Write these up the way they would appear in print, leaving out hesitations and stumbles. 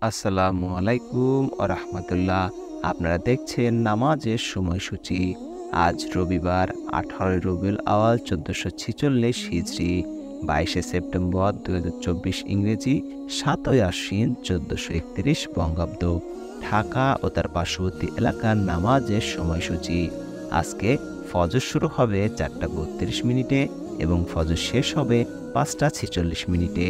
আসসালামু আলাইকুম ও রাহমাতুল্লাহ। আপনারা দেখছেন নামাজের সময়সূচি। আজ রবিবার 18 রবিউল আওয়াল 1446 হিজরি, 22 সেপ্টেম্বর 2024 ইংরেজি, 7 আশ্বিন 1431 বঙ্গাব্দ। ঢাকা ও তার পার্শ্ববর্তী এলাকার নামাজের সময়সূচি। আজকে ফজর শুরু হবে 4:32 মিনিটে এবং ফজর শেষ হবে 5:46 মিনিটে।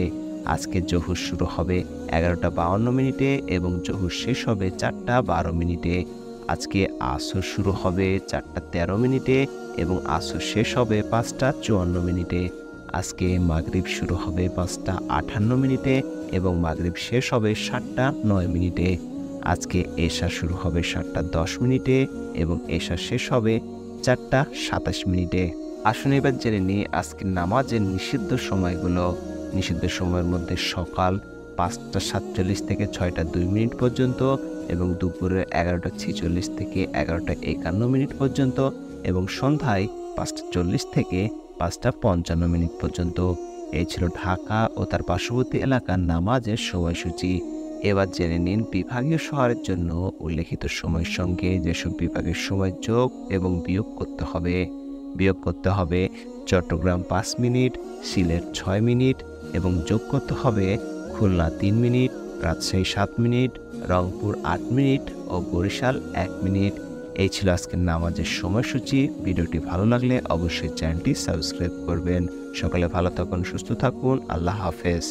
আজকে জোহর শুরু হবে 11:52 মিনিটে এবং জোহর শেষ হবে 4:12 মিনিটে। আজকে আসর শুরু হবে 4:13 মিনিটে এবং আসর শেষ হবে 5:54 মিনিটে। আজকে মাগরিব শুরু হবে 5:58 মিনিটে এবং মাগরিব শেষ হবে 7:09 মিনিটে। আজকে এশা শুরু হবে 7:10 মিনিটে এবং এশা শেষ হবে 4:27 মিনিটে। আসুন এবার জেনে নিই আজকের নামাজের নিষিদ্ধ সময়গুলো। নিষিদ্ধ সময়ের মধ্যে সকাল 5:47 থেকে 6:02 মিনিট পর্যন্ত এবং দুপুরে 11:46 থেকে 11:51 মিনিট পর্যন্ত এবং সন্ধ্যায় 5:40 থেকে 5:55 মিনিট পর্যন্ত। এই ছিল ঢাকা ও তার পার্শ্ববর্তী এলাকার নামাজের সময়সূচি। এবার জেনে নিন বিভাগীয় শহরের জন্য উল্লেখিত সময়ের সঙ্গে যেসব বিভাগের সময় যোগ এবং বিয়োগ করতে হবে। বিয়োগ করতে হবে চট্টগ্রাম 5 মিনিট, সিলেট 6 মিনিট এবং যোগ করতে হবে Khulna 3 minute, Rajshahi 7 minute, Rangpur 8 minute ও বরিশাল 1 মিনিট। এই ছিল আজকের নামাজের সময়সূচি। ভিডিওটি ভালো লাগলে অবশ্যই চ্যানেলটি সাবস্ক্রাইব করবেন। সকালে ভালো থাকুন, সুস্থ থাকুন। আল্লাহ হাফেজ।